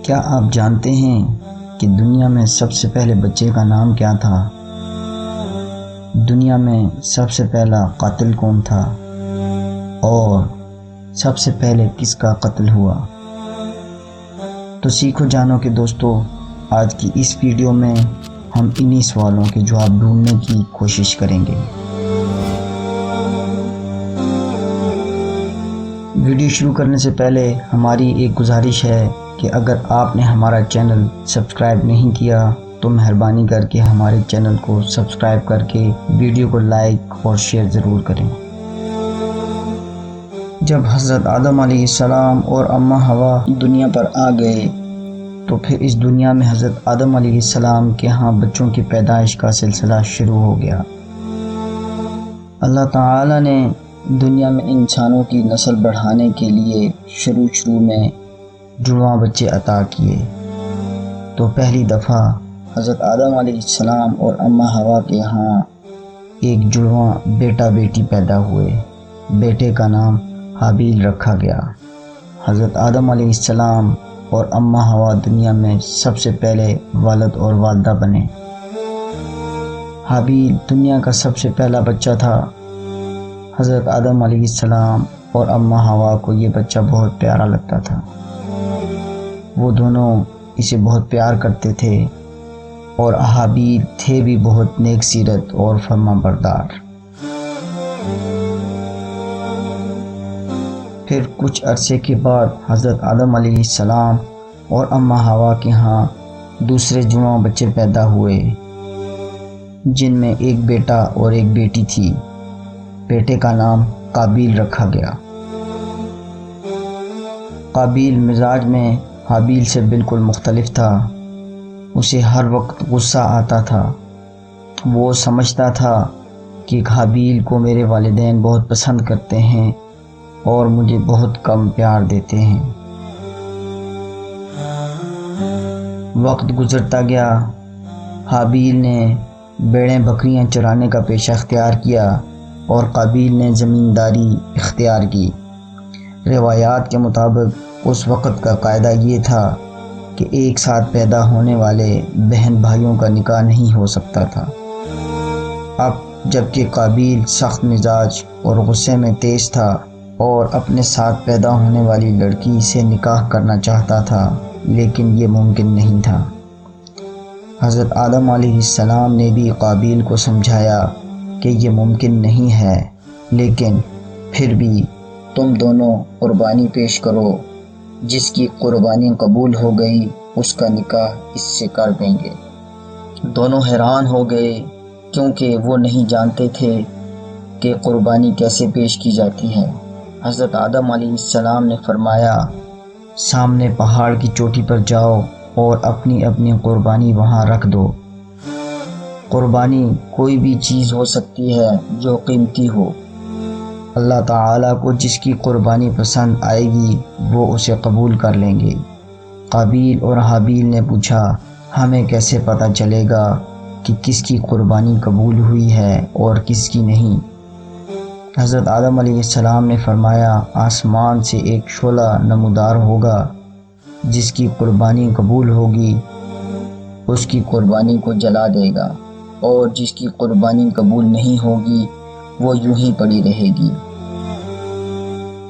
کیا آپ جانتے ہیں کہ دنیا میں سب سے پہلے بچے کا نام کیا تھا؟ دنیا میں سب سے پہلا قاتل کون تھا؟ اور سب سے پہلے کس کا قتل ہوا؟ تو سیکھو جانو کہ دوستو، آج کی اس ویڈیو میں ہم انہی سوالوں کے جواب ڈھونڈنے کی کوشش کریں گے۔ ویڈیو شروع کرنے سے پہلے ہماری ایک گزارش ہے کہ اگر آپ نے ہمارا چینل سبسکرائب نہیں کیا تو مہربانی کر کے ہمارے چینل کو سبسکرائب کر کے ویڈیو کو لائک اور شیئر ضرور کریں۔ جب حضرت آدم علیہ السلام اور اماں حوا دنیا پر آ گئے تو پھر اس دنیا میں حضرت آدم علیہ السلام کے ہاں بچوں کی پیدائش کا سلسلہ شروع ہو گیا۔ اللہ تعالی نے دنیا میں انسانوں کی نسل بڑھانے کے لیے شروع میں جڑواں بچے عطا کیے۔ تو پہلی دفعہ حضرت آدم علیہ السلام اور اماں حوا کے ہاں ایک جڑواں بیٹا بیٹی پیدا ہوئے۔ بیٹے کا نام حابیل رکھا گیا۔ حضرت آدم علیہ السلام اور اماں حوا دنیا میں سب سے پہلے والد اور والدہ بنے۔ حابیل دنیا کا سب سے پہلا بچہ تھا۔ حضرت آدم علیہ السلام اور اماں حوا کو یہ بچہ بہت پیارا لگتا تھا۔ وہ دونوں اسے بہت پیار کرتے تھے اور حابیل تھے بھی بہت نیک سیرت اور فرما بردار۔ پھر کچھ عرصے کے بعد حضرت آدم علیہ السلام اور اماں حوا کے ہاں دوسرے جڑواں بچے پیدا ہوئے، جن میں ایک بیٹا اور ایک بیٹی تھی۔ بیٹے کا نام قابیل رکھا گیا۔ قابیل مزاج میں حابیل سے بالکل مختلف تھا۔ اسے ہر وقت غصہ آتا تھا۔ وہ سمجھتا تھا کہ حابیل کو میرے والدین بہت پسند کرتے ہیں اور مجھے بہت کم پیار دیتے ہیں۔ وقت گزرتا گیا۔ حابیل نے بھیڑیں بکریاں چرانے کا پیشہ اختیار کیا اور قابیل نے زمینداری اختیار کی۔ روایات کے مطابق اس وقت کا قاعدہ یہ تھا کہ ایک ساتھ پیدا ہونے والے بہن بھائیوں کا نکاح نہیں ہو سکتا تھا۔ اب جبکہ قابیل سخت مزاج اور غصے میں تیز تھا اور اپنے ساتھ پیدا ہونے والی لڑکی سے نکاح کرنا چاہتا تھا، لیکن یہ ممکن نہیں تھا۔ حضرت آدم علیہ السلام نے بھی قابیل کو سمجھایا کہ یہ ممکن نہیں ہے، لیکن پھر بھی تم دونوں قربانی پیش کرو، جس کی قربانی قبول ہو گئی اس کا نکاح اس سے کر دیں گے۔ دونوں حیران ہو گئے کیونکہ وہ نہیں جانتے تھے کہ قربانی کیسے پیش کی جاتی ہے۔ حضرت آدم علیہ السلام نے فرمایا، سامنے پہاڑ کی چوٹی پر جاؤ اور اپنی اپنی قربانی وہاں رکھ دو۔ قربانی کوئی بھی چیز ہو سکتی ہے جو قیمتی ہو۔ اللہ تعالیٰ کو جس کی قربانی پسند آئے گی وہ اسے قبول کر لیں گے۔ قابیل اور حابیل نے پوچھا، ہمیں کیسے پتہ چلے گا کہ کس کی قربانی قبول ہوئی ہے اور کس کی نہیں؟ حضرت آدم علیہ السلام نے فرمایا، آسمان سے ایک شعلہ نمودار ہوگا، جس کی قربانی قبول ہوگی اس کی قربانی کو جلا دے گا، اور جس کی قربانی قبول نہیں ہوگی وہ یوں ہی پڑی رہے گی،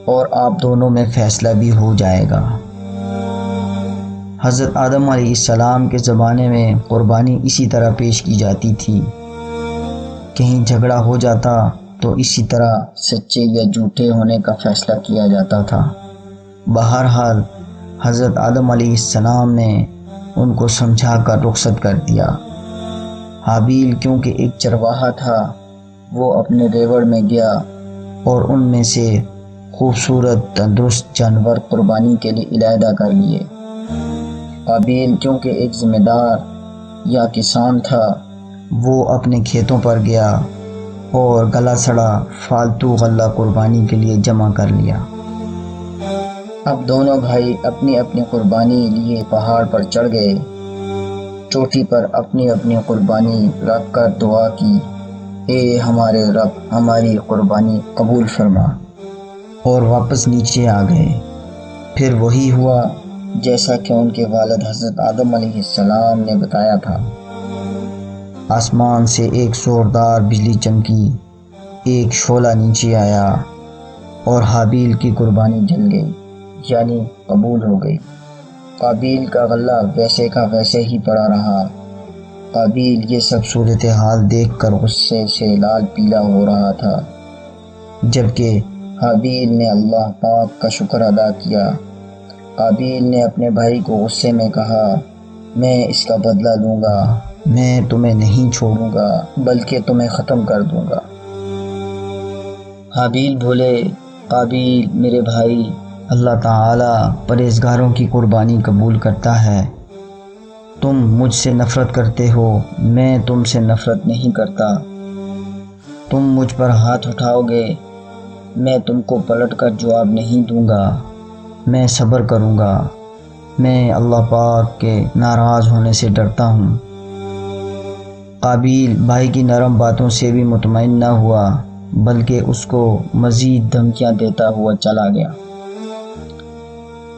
اور آپ دونوں میں فیصلہ بھی ہو جائے گا۔ حضرت آدم علیہ السلام کے زمانے میں قربانی اسی طرح پیش کی جاتی تھی۔ کہیں جھگڑا ہو جاتا تو اسی طرح سچے یا جھوٹے ہونے کا فیصلہ کیا جاتا تھا۔ بہرحال حضرت آدم علیہ السلام نے ان کو سمجھا کر رخصت کر دیا۔ حابیل کیونکہ ایک چرواہا تھا، وہ اپنے ریوڑ میں گیا اور ان میں سے خوبصورت تندرست جانور قربانی کے لیے علیحدہ کر لیے۔ قابیل کیونکہ ایک ذمہ دار یا کسان تھا، وہ اپنے کھیتوں پر گیا اور گلا سڑا فالتو غلہ قربانی کے لیے جمع کر لیا۔ اب دونوں بھائی اپنی اپنی قربانی لیے پہاڑ پر چڑھ گئے۔ چوٹی پر اپنی اپنی قربانی رکھ کر دعا کی، اے ہمارے رب، ہماری قربانی قبول فرما، اور واپس نیچے آ گئے۔ پھر وہی ہوا جیسا کہ ان کے والد حضرت آدم علیہ السلام نے بتایا تھا۔ آسمان سے ایک زوردار بجلی چمکی، ایک شعلہ نیچے آیا اور حابیل کی قربانی جل گئی، یعنی قبول ہو گئی۔ قابیل کا غلہ ویسے کا ویسے ہی پڑا رہا۔ قابیل یہ سب صورتحال دیکھ کر غصے سے لال پیلا ہو رہا تھا، جبکہ حابیل نے اللہ پاک کا شکر ادا کیا۔ قابیل نے اپنے بھائی کو غصے میں کہا، میں اس کا بدلہ لوں گا، میں تمہیں نہیں چھوڑوں گا بلکہ تمہیں ختم کر دوں گا۔ حابیل بولے، قابیل میرے بھائی، اللہ تعالیٰ پرہیزگاروں کی قربانی قبول کرتا ہے۔ تم مجھ سے نفرت کرتے ہو، میں تم سے نفرت نہیں کرتا۔ تم مجھ پر ہاتھ اٹھاؤ گے، میں تم کو پلٹ کر جواب نہیں دوں گا، میں صبر کروں گا۔ میں اللہ پاک کے ناراض ہونے سے ڈرتا ہوں۔ قابیل بھائی کی نرم باتوں سے بھی مطمئن نہ ہوا، بلکہ اس کو مزید دھمکیاں دیتا ہوا چلا گیا۔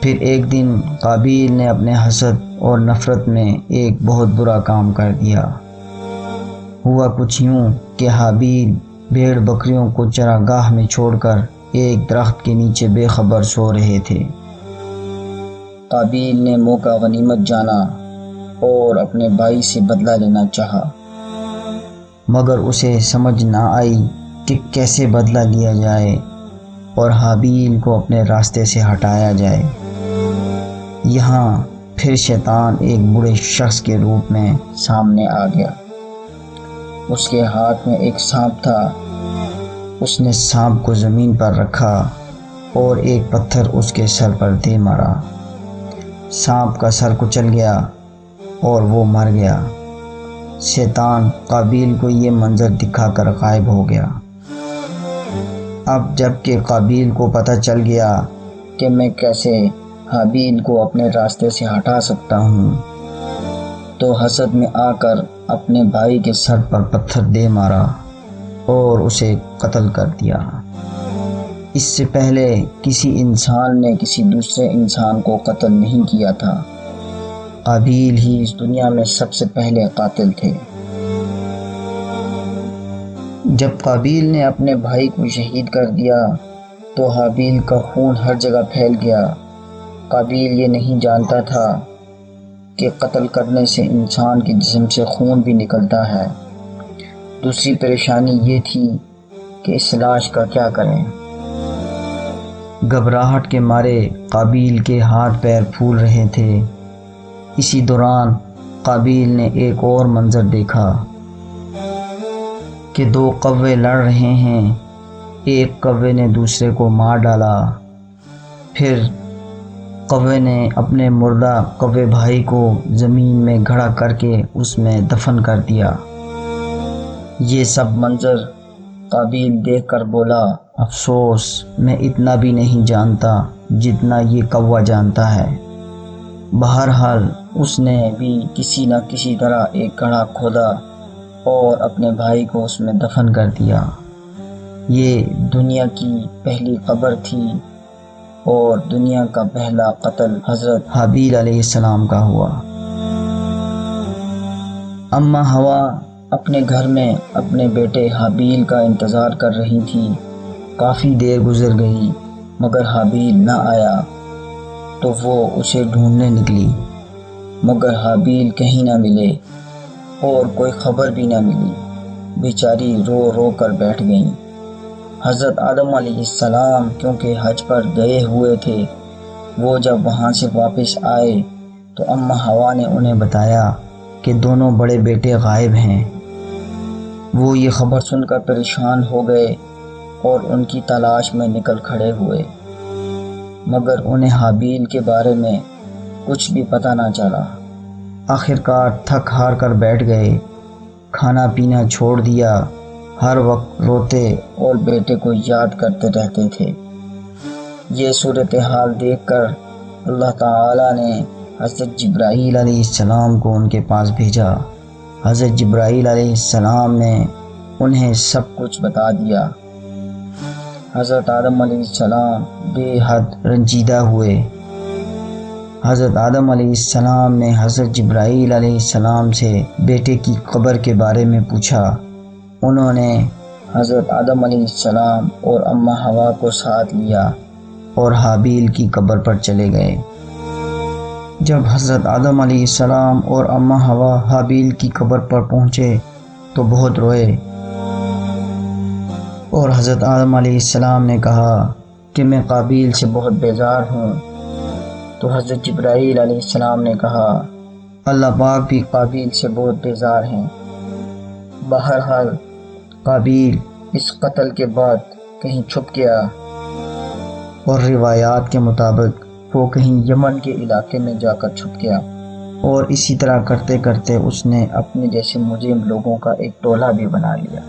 پھر ایک دن قابیل نے اپنے حسد اور نفرت میں ایک بہت برا کام کر دیا۔ ہوا کچھ یوں کہ حابیل بھیڑ بکریوں کو چراگاہ میں چھوڑ کر ایک درخت کے نیچے بے خبر سو رہے تھے۔ قابیل نے موقع غنیمت جانا اور اپنے بھائی سے بدلہ لینا چاہا، مگر اسے سمجھ نہ آئی کہ کیسے بدلہ لیا جائے اور حابیل کو اپنے راستے سے ہٹایا جائے۔ یہاں پھر شیطان ایک برے شخص کے روپ میں سامنے آ گیا۔ اس کے ہاتھ میں ایک سانپ تھا۔ اس نے سانپ کو زمین پر رکھا اور ایک پتھر اس کے سر پر دے مارا۔ سانپ کا سر کچل گیا اور وہ مر گیا۔ شیطان قابیل کو یہ منظر دکھا کر غائب ہو گیا۔ اب جب کہ قابیل کو پتہ چل گیا کہ میں کیسے حابیل کو اپنے راستے سے ہٹا سکتا ہوں، تو حسد میں آ کر اپنے بھائی کے سر پر پتھر دے مارا اور اسے قتل کر دیا۔ اس سے پہلے کسی انسان نے کسی دوسرے انسان کو قتل نہیں کیا تھا۔ قابیل ہی اس دنیا میں سب سے پہلے قاتل تھے۔ جب قابیل نے اپنے بھائی کو شہید کر دیا تو حابیل کا خون ہر جگہ پھیل گیا۔ قابیل یہ نہیں جانتا تھا کہ قتل کرنے سے انسان کے جسم سے خون بھی نکلتا ہے۔ دوسری پریشانی یہ تھی کہ اس لاش کا کیا کریں۔ گھبراہٹ کے مارے قابیل کے ہاتھ پیر پھول رہے تھے۔ اسی دوران قابیل نے ایک اور منظر دیکھا کہ دو کوے لڑ رہے ہیں۔ ایک کوے نے دوسرے کو مار ڈالا، پھر کوے نے اپنے مردہ کوے بھائی کو زمین میں گھڑا کر کے اس میں دفن کر دیا۔ یہ سب منظر قابیل دیکھ کر بولا، افسوس میں اتنا بھی نہیں جانتا جتنا یہ کوا جانتا ہے۔ بہرحال اس نے بھی کسی نہ کسی طرح ایک گڑھا کھودا اور اپنے بھائی کو اس میں دفن کر دیا۔ یہ دنیا کی پہلی قبر تھی اور دنیا کا پہلا قتل حضرت حابیل علیہ السلام کا ہوا۔ اماں ہوا اپنے گھر میں اپنے بیٹے حابیل کا انتظار کر رہی تھی۔ کافی دیر گزر گئی مگر حابیل نہ آیا تو وہ اسے ڈھونڈنے نکلی، مگر حابیل کہیں نہ ملے اور کوئی خبر بھی نہ ملی۔ بیچاری رو رو کر بیٹھ گئیں۔ حضرت آدم علیہ السلام کیونکہ حج پر گئے ہوئے تھے، وہ جب وہاں سے واپس آئے تو اماں ہوا نے انہیں بتایا کہ دونوں بڑے بیٹے غائب ہیں۔ وہ یہ خبر سن کر پریشان ہو گئے اور ان کی تلاش میں نکل کھڑے ہوئے، مگر انہیں حابیل کے بارے میں کچھ بھی پتہ نہ چلا۔ آخرکار تھک ہار کر بیٹھ گئے، کھانا پینا چھوڑ دیا، ہر وقت روتے اور بیٹے کو یاد کرتے رہتے تھے۔ یہ صورتحال دیکھ کر اللہ تعالیٰ نے حضرت جبرائیل علیہ السلام کو ان کے پاس بھیجا۔ حضرت جبرائیل علیہ السلام نے انہیں سب کچھ بتا دیا۔ حضرت آدم علیہ السلام بے حد رنجیدہ ہوئے۔ حضرت آدم علیہ السلام نے حضرت جبرائیل علیہ السلام سے بیٹے کی قبر کے بارے میں پوچھا۔ انہوں نے حضرت آدم علیہ السلام اور اماں حوا کو ساتھ لیا اور حابیل کی قبر پر چلے گئے۔ جب حضرت آدم علیہ السلام اور اماں حوا حابیل کی قبر پر پہنچے تو بہت روئے، اور حضرت آدم علیہ السلام نے کہا کہ میں قابیل سے بہت بیزار ہوں۔ تو حضرت جبرائیل علیہ السلام نے کہا اللہ پاک بھی قابیل سے بہت بیزار ہیں۔ بہرحال قابیل اس قتل کے بعد کہیں چھپ گیا، اور روایات کے مطابق وہ کہیں یمن کے علاقے میں جا کر چھپ گیا، اور اسی طرح کرتے کرتے اس نے اپنے جیسے مجرم لوگوں کا ایک ٹولہ بھی بنا لیا۔